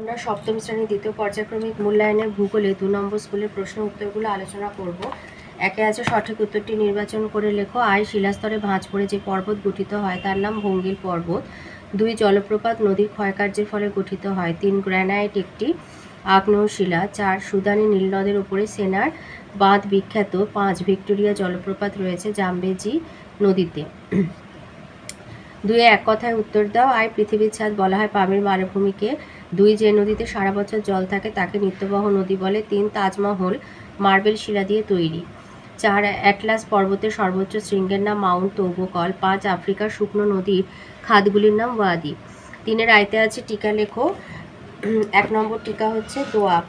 আমরা সপ্তম শ্রেণীর দ্বিতীয় পর্যায়ক্রমিক মূল্যায়নের ভূগোলে 2 নম্বর স্কুলের প্রশ্ন উত্তরগুলো আলোচনা করব। একে আছে সঠিক উত্তরটি নির্বাচন করে লেখো। শিলাস্তরে ভাঁজ পড়ে যে পর্বত গঠিত হয় তার নাম ভঙ্গিল পর্বত। 2 জলপ্রপাত নদীর ক্ষয়কার্যের ফলে গঠিত হয়। 3 গ্রানাইট একটি আগ্নেয় শিলা। 4 সুদানি নীলনদের উপরে সেনার বাঁধ বিখ্যাত। 5 ভিক্টোরিয়া জলপ্রপাত রয়েছে জামবেজি নদীতে। 2 এক কথায় উত্তর দাও। পৃথিবীর ছাদ বলা হয় পামির মালভূমিকে। 2 যে নদীতে সারা বছর জল থাকে তাকে নিত্যবহ নদী বলে। 3 তাজমহল মার্বেল শিলা দিয়ে তৈরি। 4 অ্যাটলাস পর্বতের সর্বোচ্চ শৃঙ্গের নাম মাউন্ট তৌবকল। 5 আফ্রিকার শুকনো নদীর খাদগুলির নাম ওয়াদি। 3 আয়তে আছে টিকা লেখো। 1 নম্বর টিকা হচ্ছে দোয়াব।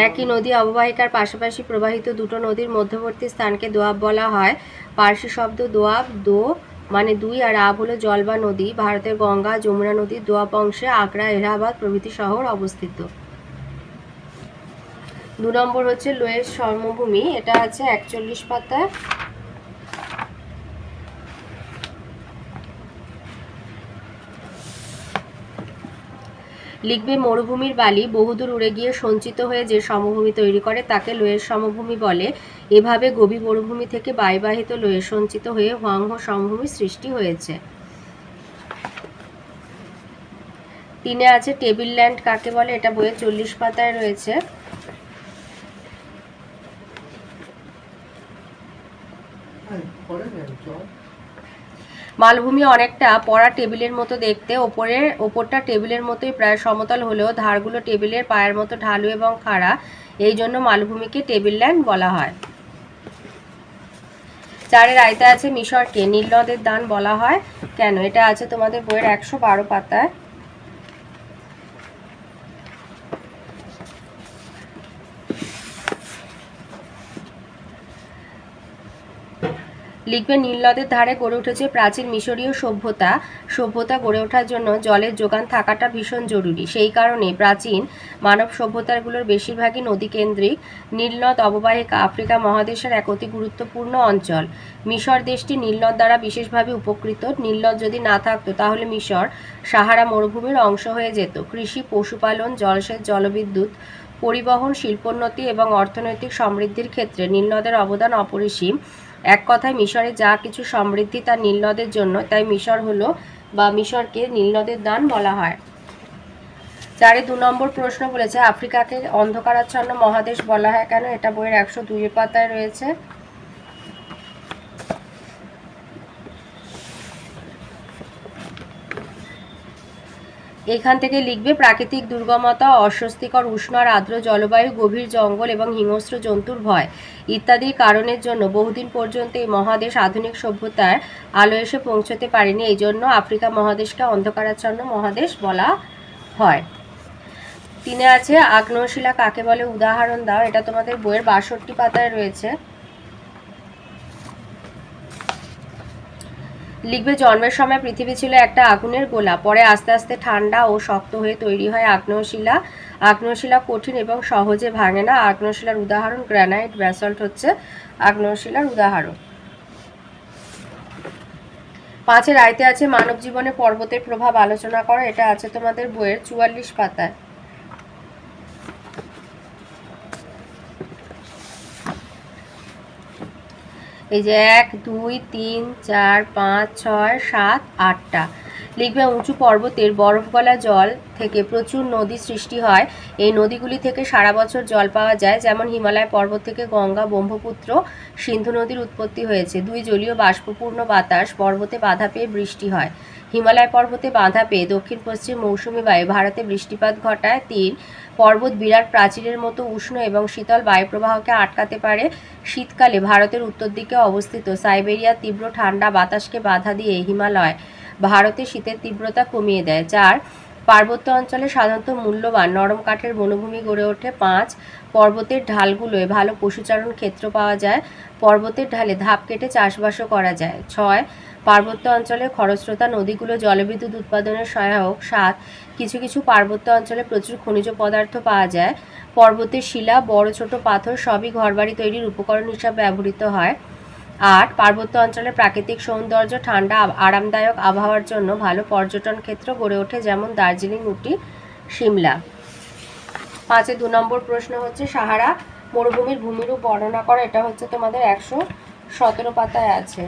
একই নদী অববাহিকার পাশাপাশি প্রবাহিত দুটো নদীর মধ্যবর্তী স্থানকে দোয়াব বলা হয়। পার্সি শব্দ দোয়াব, দো মানে 2 আর আব হলো জল বা নদী। ভারতের গঙ্গা যমুনা নদীর দোয়াব অংশে আগ্রা, এলাহাবাদ প্রভৃতি শহর অবস্থিত। 2 নম্বর হচ্ছে লোয়ের সমভূমি। এটা আছে 41 পাতায়। লিখবে মরুভূমির বালি বহুদূর উড়ে গিয়ে সঞ্চিত হয়ে যে সমভূমি তৈরি করে তাকে লোয়ের সমভূমি বলে। এভাবে গোবি মরুভূমি থেকে বায়ুবাহিত লোয়ে সঞ্চিত হয়ে হোয়াংহো সমভূমি সৃষ্টি হয়েছে। 3 আছে টেবিল ল্যান্ড কাকে বলে। এটা বইয়ে 40 পাতায় রয়েছে। মালভূমি অনেকটা পড়া টেবিলের মতো দেখতে। ওপরটা টেবিলের মতোই প্রায় সমতল হলেও ধারগুলো টেবিলের পায়ের মতো ঢালু এবং খাড়া। এই জন্য মালভূমিকে টেবিল ল্যান্ড বলা হয়। 4 আয়তে আছে মিশরকে নীল নদের দান বলা হয় কেন। এটা আছে তোমাদের বইয়ের 112 পাতায়। লিখবে নীল নদের ধারে গড়ে উঠেছে প্রাচীন মিশরীয় সভ্যতা গড়ে ওঠার জন্য জলের যোগান থাকাটা ভীষণ জরুরি। সেই কারণে প্রাচীন মানব সভ্যতাগুলোর বেশিরভাগই নদীকেন্দ্রিক। নীলনদ অববাহিকা আফ্রিকা মহাদেশের এক অতি গুরুত্বপূর্ণ অঞ্চল। মিশর দেশটি নীলনদ দ্বারা বিশেষভাবে উপকৃত। নীলনদ যদি না থাকতো তাহলে মিশর সাহারা মরুভূমির অংশ হয়ে যেত। কৃষি, পশুপালন, জলসেচ, জলবিদ্যুৎ, পরিবহন, শিল্পোন্নতি এবং অর্থনৈতিক সমৃদ্ধির ক্ষেত্রে নীলনদের অবদান অপরিসীম। এক কথায় মিশরে যা কিছু সমৃদ্ধি তা নীলনদের জন্য, তাই মিশরকে নীলনদের দান বলা হয়। 4 2 নম্বর প্রশ্ন বলেছে আফ্রিকাকে অন্ধকারাচ্ছন্ন মহাদেশ বলা হয় কেন। এটা বইয়ের 102 পাতায় রয়েছে। এখান থেকে লিখবে প্রাকৃতিক দুর্গমতা, অস্বস্তিকর উষ্ণ আর আর্দ্র জলবায়ু, গভীর জঙ্গল এবং হিংস্র জন্তুর ভয় ইত্যাদির কারণের জন্য বহুদিন পর্যন্ত এই মহাদেশ আধুনিক সভ্যতার আলো এসে পৌঁছতে পারেনি। এই জন্য আফ্রিকা মহাদেশকে অন্ধকারাচ্ছন্ন মহাদেশ বলা হয়। 3 আছে আগ্নেয়শিলা কাকে বলে উদাহরণ দাও। এটা তোমাদের বইয়ের 62 পাতায় রয়েছে। লিখবে জন্মের সময় পৃথিবী ছিল একটা আগুনের গোলা, পরে আস্তে আস্তে ঠান্ডা ও শক্ত হয়ে তৈরি হয় আগ্নেয়শিলা। আগ্নেয়শিলা কঠিন এবং সহজে ভাঙে না। আগ্নেয়শিলার উদাহরণ গ্রানাইট, ব্যাসল্ট হচ্ছে আগ্নেয়শিলার উদাহরণ। 5 আয়তে আছে মানব জীবনে পর্বতের প্রভাব আলোচনা করো। এটা আছে তোমাদের বইয়ের 44 পাতায়। এই যে 1 2 3 4 5 6 7 8টা। লিখবে উঁচু পর্বতের বরফ গলা জল থেকে প্রচুর নদী সৃষ্টি হয়। এই নদীগুলি থেকে সারা বছর জল পাওয়া যায়। যেমন হিমালয় পর্বত থেকে গঙ্গা, ব্রহ্মপুত্র, সিন্ধু নদীর উৎপত্তি হয়েছে। 2 জলীয় বাষ্পপূর্ণ বাতাস পর্বতে বাধা পেয়ে বৃষ্টি হয়। হিমালয় পর্বতে বাধা পেয়ে দক্ষিণ পশ্চিম মৌসুমী বায়ু ভারতে বৃষ্টিপাত ঘটায়। 3 পর্বত বিরাট প্রাচীরের মতো উষ্ণ এবং শীতল বায়ুপ্রবাহকে আটকাতে পারে। শীতকালে ভারতের উত্তর দিকে অবস্থিত সাইবেরিয়ার তীব্র ঠান্ডা বাতাসকে বাধা দিয়ে হিমালয় ভারতে শীতের তীব্রতা কমিয়ে দেয়। 4 পার্বত্য অঞ্চলে সাধারণত মূল্যবান নরম কাঠের বনভূমি গড়ে ওঠে। 5 পর্বতের ঢালগুলোয় ভালো পশুচারণ ক্ষেত্র পাওয়া যায়। পর্বতের ঢালে ধাপ কেটে চাষবাসও করা যায়। 6 পার্বত্য অঞ্চলে খরস্রোতা নদীগুলো জলবিদ্যুৎ উৎপাদনের সহায়ক। 7 কিছু কিছু পার্বত্য অঞ্চলে প্রচুর খনিজ পদার্থ পাওয়া যায়। পর্বতের শিলা, বড় ছোট পাথর সবই ঘরবাড়ি তৈরির উপকরণ হিসাবে ব্যবহৃত হয়। 8. পার্বত্য অঞ্চলের প্রাকৃতিক সৌন্দর্য, ঠান্ডা আরামদায়ক আবহাওয়ার জন্য ভালো পর্যটন ক্ষেত্র গড়ে ওঠে, যেমন দার্জিলিং, উটি, সিমলা। 5-এ 2 নম্বর প্রশ্ন হচ্ছে সাহারা মরুভূমির ভূমিরূপ বর্ণনা করো। এটা হচ্ছে তোমাদের 117 পাতায় আছে।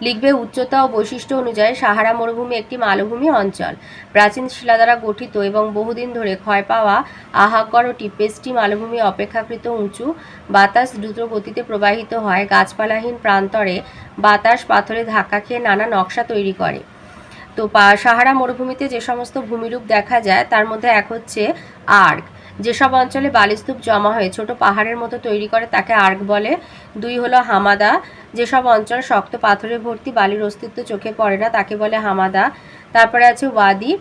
লিখবে উচ্চতা ও বৈশিষ্ট্য অনুযায়ী সাহারা মরুভূমি একটি মালভূমি অঞ্চল। প্রাচীন শিলা দ্বারা গঠিত এবং বহুদিন ধরে ক্ষয় পাওয়া আহাকর ও টিপেস্টি মালভূমি অপেক্ষাকৃত উঁচু। বাতাস দ্রুত গতিতে প্রবাহিত হয়। গাছপালাহীন প্রান্তরে বাতাস পাথরে ধাক্কা খেয়ে নানা নকশা তৈরি করে। তো সাহারা মরুভূমিতে যে সমস্ত ভূমিরূপ দেখা যায় তার মধ্যে এক হচ্ছে আর্ক। যেসব অঞ্চলে বালিস্তূপ জমা হয়ে ছোট পাহাড়ের মতো তৈরি করে তাকে আর্ক বলে। 2 হলো হামাদা। যেসব অঞ্চল শক্ত পাথরে ভর্তি, বালির অস্তিত্ব চোখে পড়ে না, তাকে বলে হামাদা। তারপরে আছে ওয়াদি।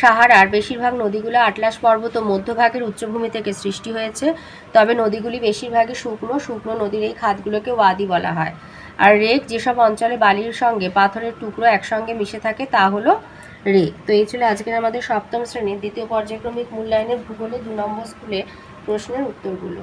সাহারার বেশিরভাগ নদীগুলো আটলাস পর্বত ও মধ্যভাগের উচ্চভূমি থেকে সৃষ্টি হয়েছে, তবে নদীগুলি বেশিরভাগই শুকনো নদীর এই খাতগুলোকে ওয়াদি বলা হয়। আর রেক, যেসব অঞ্চলে বালির সঙ্গে পাথরের টুকরো একসঙ্গে মিশে থাকে তা হলো রেক। তো এই ছিল আজকের আমাদের সপ্তম শ্রেণীর দ্বিতীয় পর্যায়ক্রমিক মূল্যায়নের ভূগোলে 2 নম্বর স্কুলে প্রশ্নের উত্তরগুলো।